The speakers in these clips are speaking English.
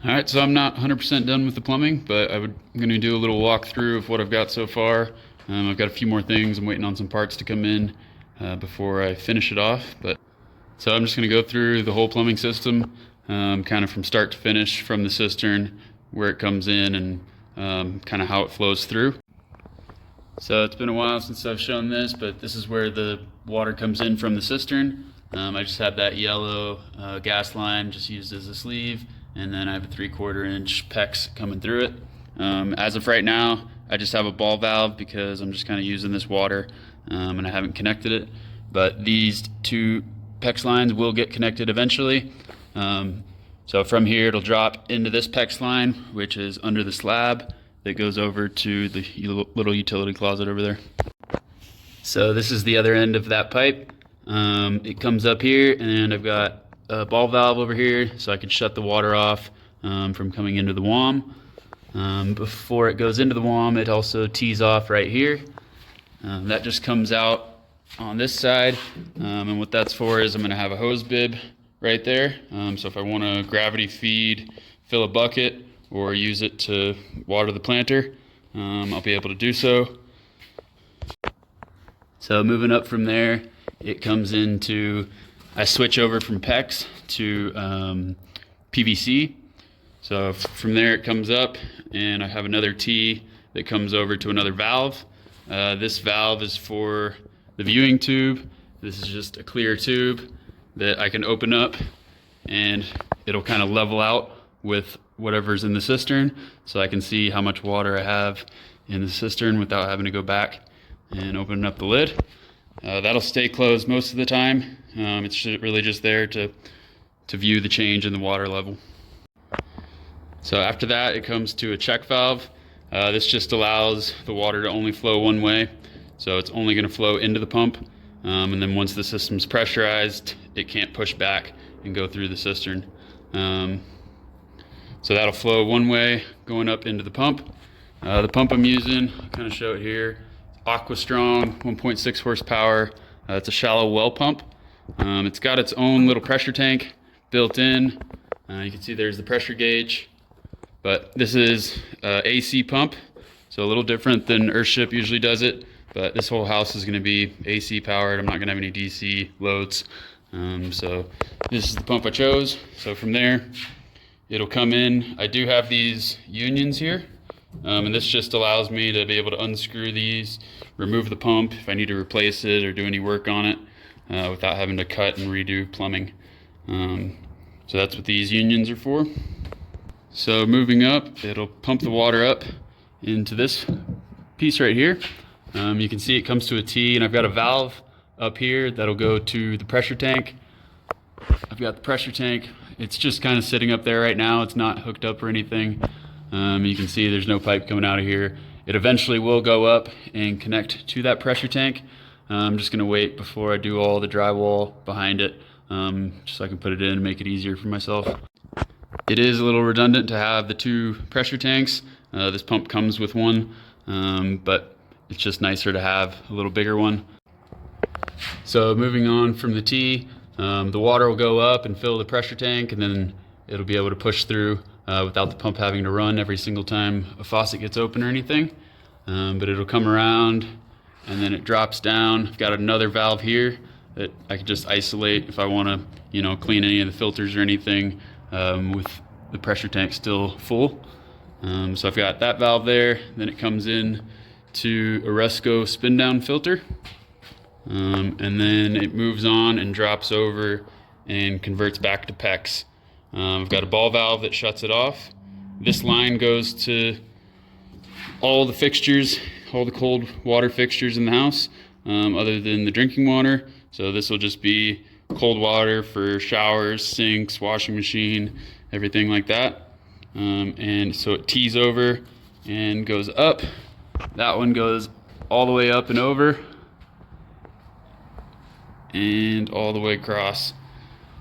All right, so I'm not 100% done with the plumbing, but I'm going to do a little walkthrough of what I've got so far. I've got a few more things. I'm waiting on some parts to come in before I finish it off. So I'm just going to go through the whole plumbing system, kind of from start to finish, from the cistern, where it comes in, and kind of how it flows through. So it's been a while since I've shown this, but this is where the water comes in from the cistern. I just have that yellow gas line just used as a sleeve, and then I have a 3/4 inch PEX coming through it. As of right now, I just have a ball valve because I'm just kind of using this water, and I haven't connected it. But these two PEX lines will get connected eventually. So from here, it'll drop into this PEX line, which is under the slab that goes over to the little utility closet over there. So this is the other end of that pipe. It comes up here, and I've got a ball valve over here so I can shut the water off from coming into the WAM. Before it goes into the WAM, it also tees off right here. That just comes out on this side, and what that's for is I'm going to have a hose bib right there. So if I want to gravity feed, fill a bucket, or use it to water the planter, I'll be able to do so. So moving up from there, it comes into, I switch over from PEX to PVC. So from there it comes up, and I have another T that comes over to another valve. This valve is for the viewing tube. This is just a clear tube that I can open up, and it'll kind of level out with whatever's in the cistern, so I can see how much water I have in the cistern without having to go back and open up the lid. That'll stay closed most of the time. It's really just there to view the change in the water level. So after that, it comes to a check valve. This just allows the water to only flow one way, so it's only going to flow into the pump, and then once the system's pressurized, it can't push back and go through the cistern. So that'll flow one way going up into the pump. The pump I'm using, I'll kind of show it here, Aqua Strong, 1.6 horsepower. It's a shallow well pump. It's got its own little pressure tank built in. You can see there's the pressure gauge, but this is AC pump, so a little different than Earthship usually does it, but this whole house is going to be AC powered. I'm not going to have any DC loads. So this is the pump I chose. So from there, it'll come in. I do have these unions here, and this just allows me to be able to unscrew these, remove the pump if I need to replace it or do any work on it without having to cut and redo plumbing. So that's what these unions are for. So moving up, it'll pump the water up into this piece right here. You can see it comes to a T, and I've got a valve up here that'll go to the pressure tank. I've got the pressure tank. It's just kind of sitting up there right now. It's not hooked up or anything. You can see there's no pipe coming out of here. It eventually will go up and connect to that pressure tank. I'm just gonna wait before I do all the drywall behind it, just so I can put it in and make it easier for myself. It is a little redundant to have the two pressure tanks. This pump comes with one, but it's just nicer to have a little bigger one. So moving on from the T, the water will go up and fill the pressure tank, and then it'll be able to push through without the pump having to run every single time a faucet gets open or anything. But it'll come around, and then it drops down. I've got another valve here that I can just isolate if I want to, clean any of the filters or anything with the pressure tank still full. So I've got that valve there. Then it comes in to a Resco spin down filter. And then it moves on and drops over and converts back to PEX. I've got a ball valve that shuts it off. This line goes to all the fixtures, all the cold water fixtures in the house, other than the drinking water. So this will just be cold water for showers, sinks, washing machine, everything like that. And so it tees over and goes up. That one goes all the way up and over, and all the way across.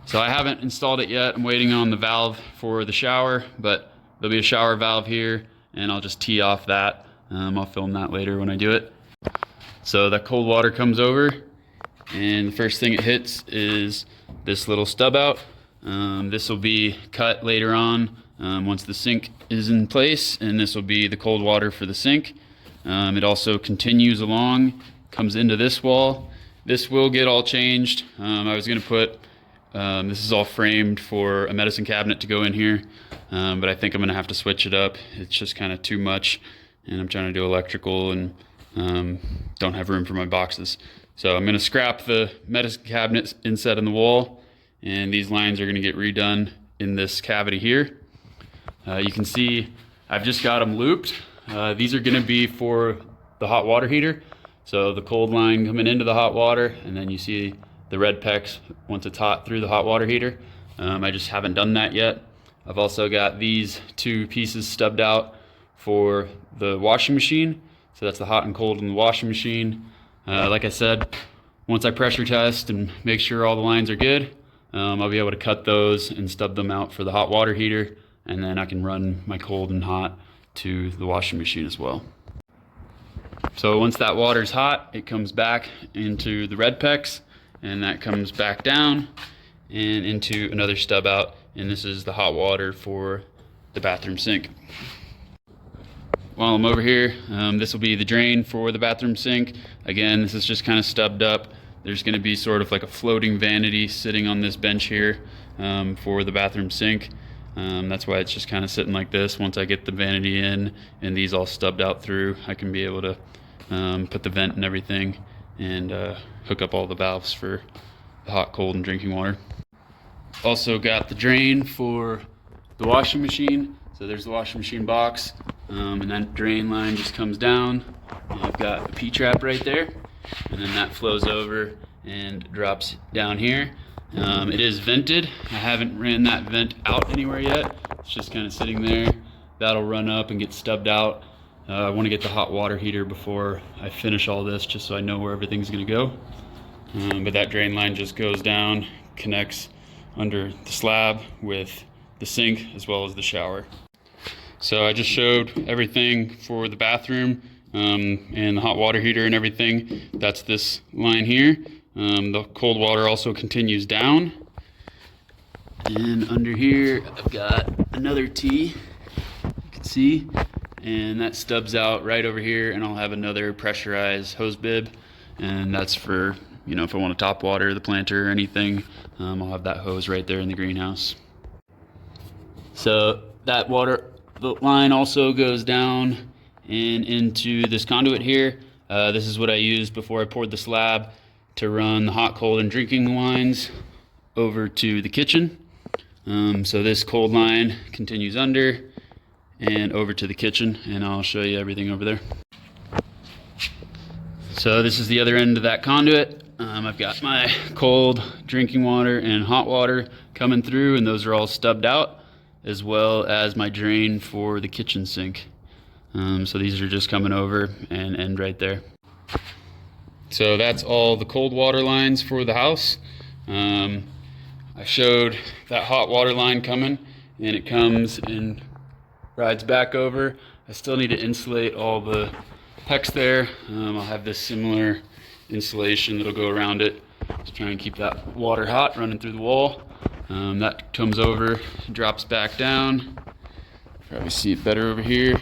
So I haven't installed it yet. I'm waiting on the valve for the shower, but there'll be a shower valve here, and I'll just tee off that. I'll film that later when I do it. So that cold water comes over, and the first thing it hits is this little stub out. This will be cut later on once the sink is in place, and this will be the cold water for the sink. It also continues along, comes into this wall. This will get all changed. I was going to put, this is all framed for a medicine cabinet to go in here, but I think I'm going to have to switch it up. It's just kind of too much, and I'm trying to do electrical and don't have room for my boxes. So I'm going to scrap the medicine cabinet inset in the wall, and these lines are going to get redone in this cavity here. You can see I've just got them looped. These are going to be for the hot water heater. So the cold line coming into the hot water, and then you see the red PEX once it's hot through the hot water heater. I just haven't done that yet. I've also got these two pieces stubbed out for the washing machine. So that's the hot and cold in the washing machine. Like I said, once I pressure test and make sure all the lines are good, I'll be able to cut those and stub them out for the hot water heater, and then I can run my cold and hot to the washing machine as well. So once that water's hot, it comes back into the red PEX, and that comes back down and into another stub out, and this is the hot water for the bathroom sink. While I'm over here, this will be the drain for the bathroom sink. Again, this is just kind of stubbed up. There's going to be sort of like a floating vanity sitting on this bench here for the bathroom sink. That's why it's just kind of sitting like this. Once I get the vanity in and these all stubbed out through, I can be able to put the vent and everything and hook up all the valves for the hot, cold, and drinking water. Also got the drain for the washing machine. So there's the washing machine box, and that drain line just comes down. And I've got a P-trap right there, and then that flows over and drops down here. It is vented. I haven't ran that vent out anywhere yet. It's just kind of sitting there. That'll run up and get stubbed out. I want to get the hot water heater before I finish all this, just so I know where everything's going to go. But that drain line just goes down, connects under the slab with the sink as well as the shower. So I just showed everything for the bathroom and the hot water heater and everything. That's this line here. The cold water also continues down. And under here, I've got another T, you can see, and that stubs out right over here, and I'll have another pressurized hose bib, and that's for, you know, if I want to top water the planter or anything, I'll have that hose right there in the greenhouse. So that water line also goes down and into this conduit here. This is what I used before I poured the slab to run the hot, cold, and drinking lines over to the kitchen. So this cold line continues under and over to the kitchen, and I'll show you everything over there. So this is the other end of that conduit. I've got my cold drinking water and hot water coming through, and those are all stubbed out, as well as my drain for the kitchen sink. So these are just coming over and end right there. So that's all the cold water lines for the house. I showed that hot water line coming, and it comes and rides back over. I still need to insulate all the PEX there. I'll have this similar insulation that'll go around it to try and keep that water hot running through the wall. That comes over, drops back down. Probably see it better over here.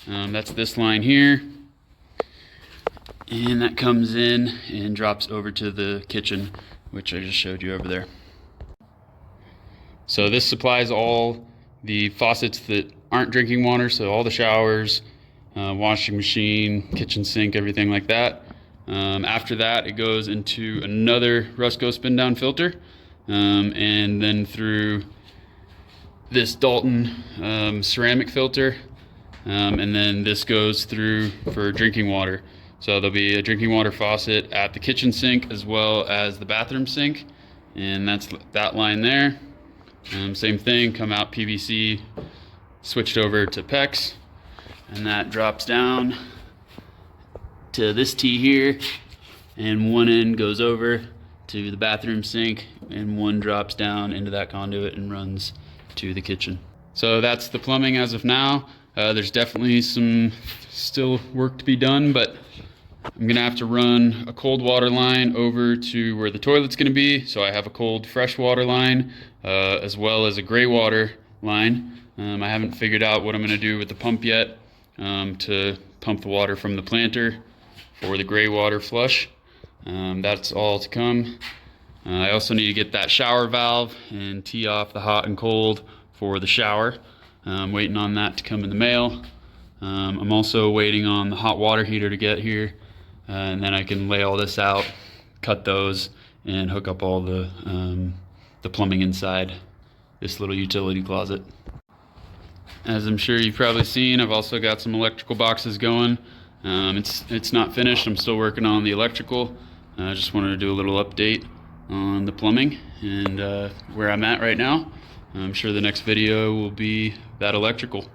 That's this line here. And that comes in and drops over to the kitchen, which I just showed you over there. So this supplies all the faucets that aren't drinking water, so all the showers, washing machine, kitchen sink, everything like that. After that, it goes into another Rusco spin down filter, and then through this Dalton ceramic filter, and then this goes through for drinking water. So there'll be a drinking water faucet at the kitchen sink as well as the bathroom sink, and that's that line there. Same thing, come out PVC, switched over to PEX, and that drops down to this T here, and one end goes over to the bathroom sink, and one drops down into that conduit and runs to the kitchen. So that's the plumbing as of now. There's definitely some still work to be done, but I'm gonna have to run a cold water line over to where the toilet's gonna be, so I have a cold fresh water line, as well as a gray water line. I haven't figured out what I'm going to do with the pump yet to pump the water from the planter for the gray water flush. That's all to come. I also need to get that shower valve and tee off the hot and cold for the shower. I'm waiting on that to come in the mail. I'm also waiting on the hot water heater to get here, and then I can lay all this out, cut those, and hook up all the plumbing inside this little utility closet. As I'm sure you've probably seen, I've also got some electrical boxes going. It's not finished. I'm still working on the electrical. I just wanted to do a little update on the plumbing and where I'm at right now. I'm sure the next video will be that electrical.